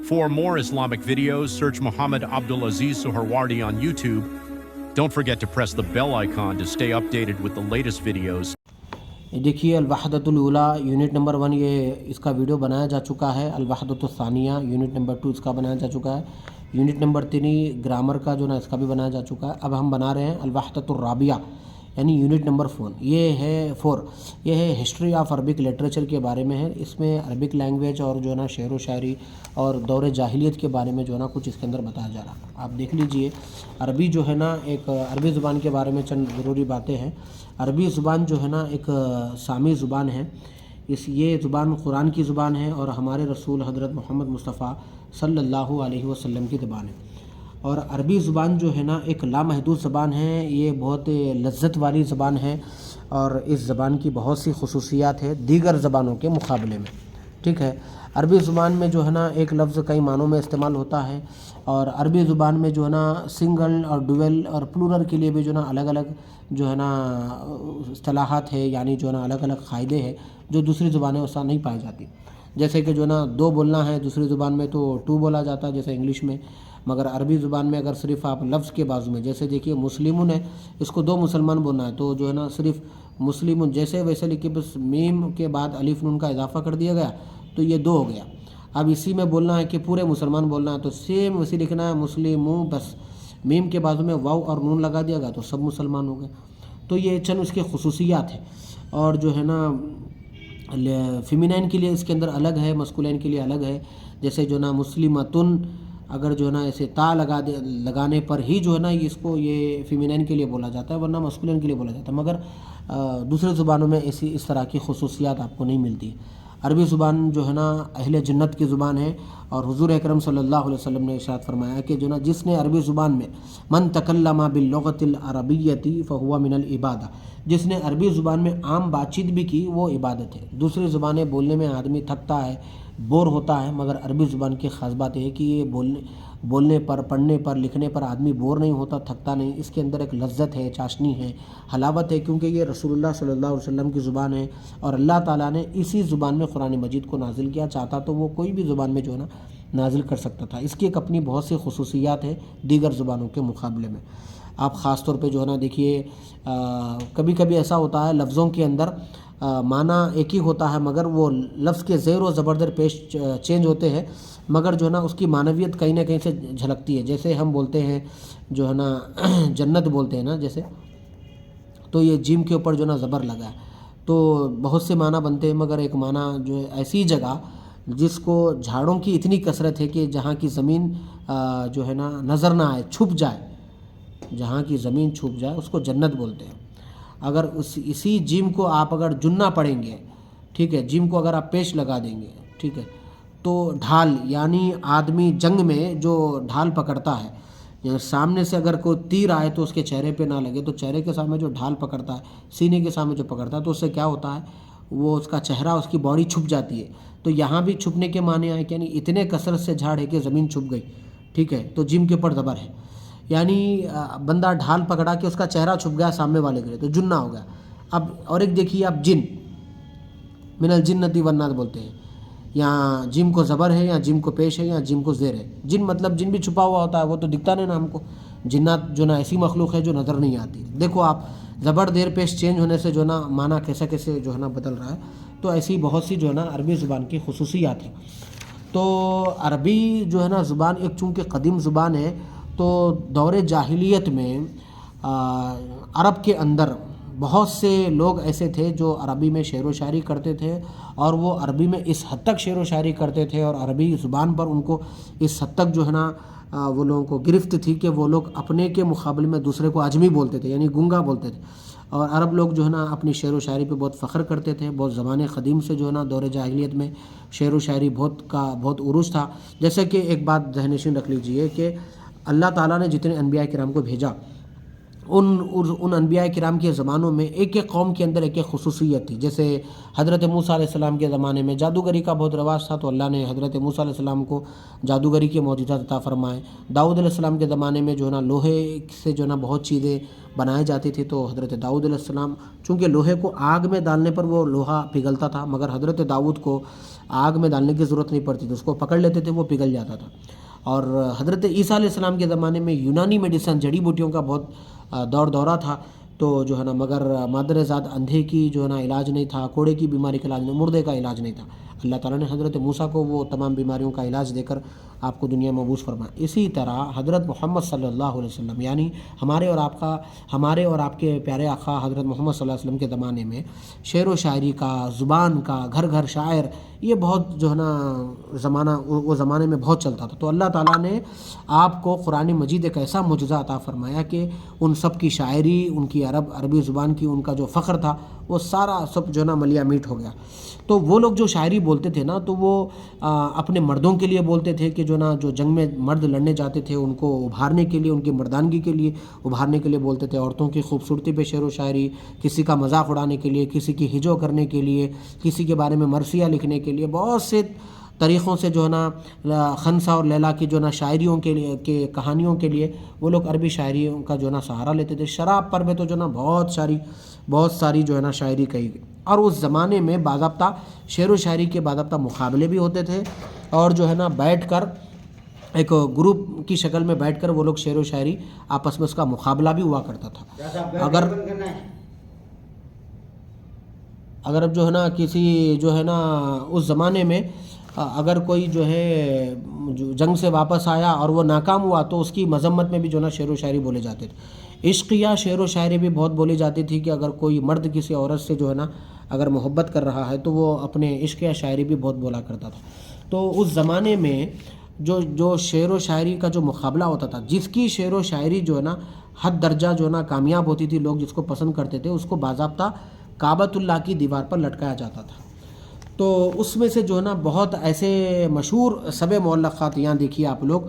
For more Islamic videos, search Muhammad Abdulaziz Suharwardi on YouTube. Don't forget to press the bell icon to stay updated with the latest videos. देखिए अल-वहदतुल ऊला unit number 1 ये इसका video बनाया जा चुका है। अल-वहदतुस Sania unit number 2 इसका बनाया जा चुका है। यूनिट नंबर 3 ग्रामर का जो ना इसका भी बनाया जा चुका है। अब हम बना रहे हैं अल-वहदतुर राबिया यानी यूनिट नंबर 4। ये है हिस्ट्री ऑफ अरबिक लिटरेचर के बारे में है। इसमें अरबिक लैंग्वेज और जो है ना शेर व शायरी और दौर जाहिलियत के बारे में जो है ना कुछ इसके अंदर बताया जा रहा है। आप देख लीजिए अरबी जो है ना एक अरबी ज़ुबान के बारे में चंद ज़रूरी बातें हैं। अरबी ज़ुबान जो है ना एक सामी ज़ुबान है। ये ज़ुबान कुरान की ज़ुबान है और हमारे रसूल हज़रत मोहम्मद मुस्तफ़ा सल्लल्लाहु अलैहि वसल्लम की ज़ुबान है। और अरबी ज़ुबान जो है ना एक लामहदूद ज़बान है। ये बहुत लज्जत वाली ज़बान है और इस ज़बान की बहुत सी खुसूसियात है दीगर ज़बानों के मुकाबले में। ठीक है, अरबी ज़ुबान में जो है ना एक लफ्ज़ कई मानों में इस्तेमाल होता है और अरबी ज़ुबान में जो है ना सिंगल और डुअल और प्लूरल के लिए भी जो है ना अलग अलग जो है ना इस्तिलाहात है, यानी जो है ना अलग अलग क़ायदे हैं जो दूसरी ज़ुबानें उसका नहीं पाई जाती। जैसे कि जो है ना 2 बोलना है, दूसरी ज़ुबान में तो 2 बोला जाता है जैसे इंग्लिश में, मगर अरबी ज़ुबान में अगर सिर्फ़ आप लफ्ज़ के बाजू में, जैसे देखिए मुस्लिमुन है, इसको 2 मुसलमान बोलना है तो जो है ना सिर्फ़ मुस्लिमुन जैसे वैसे लिखिए, बस मीम के बाद अलिफ नून का इजाफ़ा कर दिया गया तो ये 2 हो गया। अब इसी में बोलना है कि पूरे मुसलमान बोलना है तो सेम वैसे लिखना है मुस्लिमू, बस मीम के बाजू में वाव और नून लगा दिया गया तो सब मुसलमान हो गए। तो ये चंद उसके खुसूसियात है। और जो है ना फ़ेमिनाइन के लिए इसके अंदर अलग है, मस्कुलाइन के लिए अलग है। जैसे जो ना मुस्लिमतुन अगर जो है ना ऐसे ता लगाने पर ही जो है ना इसको ये फ़ेमिनाइन के लिए बोला जाता है, वरना मस्कुलाइन के लिए बोला जाता है। मगर दूसरे ज़ुबानों में इस तरह की खुसूसियात आपको नहीं मिलती। अरबी ज़ुबान जो है ना अहले जन्नत की ज़ुबान है और हुज़ूर अकरम सल्लल्लाहु अलैहि वसल्लम ने इरशाद फरमाया कि जो ना जिसने अरबी ज़ुबान में मन तकल्लमा बिल लुग़तिल अरबिय्यति फ़हुवा मिनल इबादा, जिसने अरबी ज़ुबान में आम बातचीत भी की वो इबादत है। दूसरी ज़ुबानें बोलने में आदमी थकता है, बोर होता है, मगर अरबी ज़ुबान की ख़ास बात है कि ये बोलने पर, पढ़ने पर, लिखने पर आदमी बोर नहीं होता, थकता नहीं। इसके अंदर एक लज्जत है, चाशनी है, हलावत है, क्योंकि ये रसूलुल्लाह सल्लल्लाहु अलैहि वसल्लम की ज़ुबान है और अल्लाह ताला ने इसी ज़ुबान में कुरान मजीद को नाजिल किया। चाहता तो वो कोई भी ज़ुबान में जो है ना नाजिल कर सकता था। इसकी एक अपनी बहुत सी खुसूसियात है दीगर ज़ुबानों के मुकाबले में। आप ख़ास तौर पे जो है ना देखिए कभी कभी ऐसा होता है लफ्ज़ों के अंदर माना एक ही होता है, मगर वो लफ्ज़ के ज़ेर व ज़बरदर पेश चेंज होते हैं, मगर जो है ना उसकी मानवियत कहीं ना कहीं से झलकती है। जैसे हम बोलते हैं जो है ना जन्नत बोलते हैं ना, जैसे तो ये जिम के ऊपर जो ना ज़बर लगा है तो बहुत से माना बनते हैं, मगर एक माना जो है ऐसी जगह जिसको झाड़ों की इतनी कसरत है कि जहाँ की ज़मीन जो है ना नज़र ना आए, छुप जाए, जहाँ की ज़मीन छुप जाए उसको जन्नत बोलते हैं। अगर इसी जिम को आप अगर जुन्ना पढ़ेंगे, ठीक है, जिम को अगर आप पेश लगा देंगे, ठीक है, तो ढाल यानी आदमी जंग में जो ढाल पकड़ता है, सामने से अगर कोई तीर आए तो उसके चेहरे पे ना लगे, तो चेहरे के सामने जो ढाल पकड़ता है, सीने के सामने जो पकड़ता है, तो उससे क्या होता है, वो उसका चेहरा, उसकी बॉडी छुप जाती है। तो यहाँ भी छुपने के माने आए, यानी इतने कसरत से झाड़ है कि ज़मीन छुप गई, ठीक है, तो जिम के ऊपर ज़बर है। यानी बंदा ढाल पकड़ा के उसका चेहरा छुप गया सामने वाले के लिए, तो जुन्ना हो गया। अब और एक देखिए आप जिन, मिनल जिन्नति वन्नास बोलते हैं, यहाँ जिम को ज़बर है या जिम को पेश है या जिम को ज़ेर है। जिन मतलब जिन भी छुपा हुआ होता है, वो तो दिखता नहीं ना हमको। जिन्नात जो ना ऐसी मखलूक है जो नज़र नहीं आती। देखो आप ज़बर देर पेश चेंज होने से जो ना माना कैसे कैसे जो है ना बदल रहा है। तो ऐसी बहुत सी जो है ना अरबी ज़ुबान की खुसूसियात हैं। तो अरबी जो है ना ज़ुबान एक चूँकि कदीम ज़ुबान है, तो दौर जाहिलियत में अरब के अंदर बहुत से लोग ऐसे थे जो अरबी में शेर व शायरी करते थे और वो अरबी में इस हद तक शेर व शायरी करते थे और अरबी ज़ुबान पर उनको इस हद तक जो है ना वो लोगों को गिरफ्त थी कि वो लोग अपने के मुकाबले में दूसरे को अजमी बोलते थे, यानी गूंगा बोलते थे। और अरब लोग जो है ना अपनी शेर व शायरी पे बहुत फ़ख्र करते थे। बहुत ज़माने क़दीम से जो है ना दौर जाहिलियत में शेर व शायरी बहुत उरूज था। जैसे कि एक बात ज़हन नशीन रख लीजिए कि अल्लाह ताला ने जितने अनबिया किराम को भेजा, ان انبیاء کرام کے زمانوں میں ایک ایک قوم کے اندر ایک ایک خصوصیت تھی. جیسے حضرت موسیٰ علیہ السلام کے زمانے میں جادوگری کا بہت رواج تھا، تو اللہ نے حضرت موسیٰ علیہ السلام کو جادوگری کے معجزات عطا فرمائے. داؤد علیہ السلام کے زمانے میں جو ہے نا لوہے سے جو ہے نا بہت چیزیں بنائی جاتی تھی، تو حضرت داؤد علیہ السلام چونکہ لوہے کو آگ میں ڈالنے پر وہ لوہا پگھلتا تھا، مگر حضرت داؤد کو آگ میں ڈالنے کی ضرورت نہیں پڑتی تھی، اس کو پکڑ لیتے تھے وہ پگھل جاتا تھا. اور حضرت عیسیٰ علیہ السلام کے زمانے میں یونانی میڈیسن جڑی بوٹیوں کا بہت دورہ تھا، تو جو ہے نا مگر مادر ذات اندھے کی جو ہے نا علاج نہیں تھا، کوڑے کی بیماری کا علاج نہیں، مردے کا علاج نہیں تھا. اللہ تعالیٰ نے حضرت موسیٰ کو وہ تمام بیماریوں کا علاج دے کر آپ کو دنیا میں مبعوث فرمایا. اسی طرح حضرت محمد صلی اللہ علیہ وسلم یعنی ہمارے اور آپ کے پیارے آقا حضرت محمد صلی اللہ علیہ وسلم کے زمانے میں شعر و شاعری کا، زبان کا، گھر گھر شاعر، یہ بہت جو ہے نا وہ زمانے میں بہت چلتا تھا. تو اللہ تعالیٰ نے آپ کو قرآن مجید ایک ایسا معجزہ عطا فرمایا کہ ان سب کی شاعری، ان کی عربی زبان کی ان کا جو فخر تھا وہ سارا سب جو ہے نا ملیا میٹ ہو گیا. تو وہ لوگ جو شاعری بولتے تھے نا، تو وہ اپنے مردوں کے لیے بولتے تھے کہ جو نا جو جنگ میں مرد لڑنے جاتے تھے ان کو ابھارنے کے لیے، ان کی مردانگی کے لیے ابھارنے کے لیے بولتے تھے. عورتوں کی خوبصورتی پہ شعر و شاعری، کسی کا مذاق اڑانے کے لیے، کسی کی ہجو کرنے کے لیے، کسی کے بارے میں مرثیہ لکھنے کے لیے، بہت سے طریقوں سے جو ہے نا خنسا اور لیلا کی جو ہے نا شاعریوں کے لیے، کے کہانیوں کے لیے وہ لوگ عربی شاعریوں کا جو ہے نا سہارا لیتے تھے. شراب پر بھی تو جو ہے نا بہت ساری جو ہے نا شاعری کہی گئی. اور اس زمانے میں باضابطہ شعر و شاعری کے باضابطہ مقابلے بھی ہوتے تھے، اور جو ہے نا بیٹھ کر ایک گروپ کی شکل میں بیٹھ کر وہ لوگ شعر و شاعری آپس میں اس کا مقابلہ بھی ہوا کرتا تھا. اگر اب جو ہے نا کسی جو ہے نا اس زمانے میں اگر کوئی جو ہے جنگ سے واپس آیا اور وہ ناکام ہوا تو اس کی مذمت میں بھی جو ہے نا شعر و شاعری بولے جاتے تھے. عشق یا شعر و شاعری بھی بہت بولی جاتی تھی کہ اگر کوئی مرد کسی عورت سے جو ہے نا اگر محبت کر رہا ہے تو وہ اپنے عشق یا شاعری بھی بہت بولا کرتا تھا. تو اس زمانے میں جو شعر و شاعری کا جو مقابلہ ہوتا تھا، جس کی شعر و شاعری جو ہے نا حد درجہ جو ہے نا کامیاب ہوتی تھی، لوگ جس کو پسند کرتے تھے، اس کو باضابطہ کعبۃ اللہ کی دیوار پر لٹکایا جاتا تھا. تو اس میں سے جو ہے نا بہت ایسے مشہور سب معلقات یہاں دیکھیے آپ لوگ،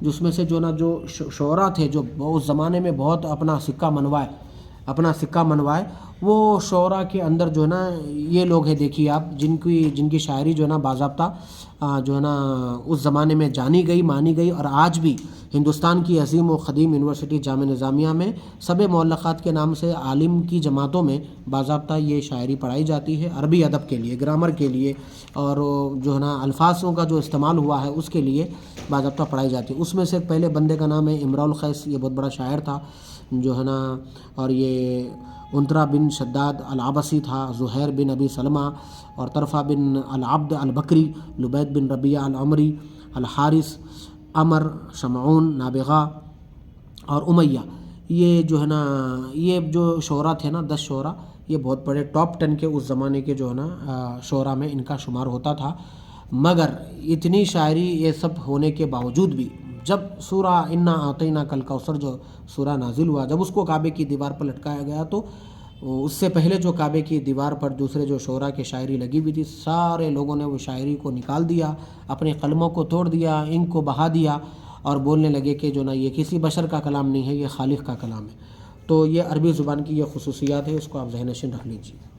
جس میں سے جو نا جو شعراء تھے جو اس زمانے میں بہت اپنا سکہ منوائے وہ شعراء کے اندر جو ہے نا یہ لوگ ہیں، دیکھیے آپ، جن کی شاعری جو ہے نا باضابطہ جو ہے نا اس زمانے میں جانی گئی، مانی گئی، اور آج بھی ہندوستان کی عظیم و قدیم یونیورسٹی جامعہ نظامیہ میں سب معلقات کے نام سے عالم کی جماعتوں میں باضابطہ یہ شاعری پڑھائی جاتی ہے، عربی ادب کے لیے، گرامر کے لیے، اور جو ہے نا الفاظوں کا جو استعمال ہوا ہے اس کے لیے باضابطہ پڑھائی جاتی ہے. اس میں سے ایک پہلے بندے کا نام ہے امراء القیس، یہ بہت بڑا شاعر تھا جو ہے نا، اور یہ انطرا بن شداد العبسی تھا، زہیر بن ابی سلمہ، اور طرفہ بن العبد البکری، لبید بن ربیعہ العمری، الحارث، عمر، شمعون، نابغہ اور امیہ. یہ جو ہے نا یہ جو شعراء تھے نا 10 شعراء، یہ بہت بڑے ٹاپ 10 کے اس زمانے کے جو ہے نا شعراء میں ان کا شمار ہوتا تھا. مگر اتنی شاعری یہ سب ہونے کے باوجود بھی جب سورہ انا اعطیناک الکوثر جو سورہ نازل ہوا، جب اس کو کعبے کی دیوار پر لٹکایا گیا، تو اس سے پہلے جو کعبے کی دیوار پر دوسرے جو شعراء کی شاعری لگی ہوئی تھی، سارے لوگوں نے وہ شاعری کو نکال دیا، اپنے قلموں کو توڑ دیا، انک کو بہا دیا، اور بولنے لگے کہ جو نا یہ کسی بشر کا کلام نہیں ہے، یہ خالق کا کلام ہے. تو یہ عربی زبان کی یہ خصوصیات ہے، اس کو آپ ذہن نشین رکھ لیجیے.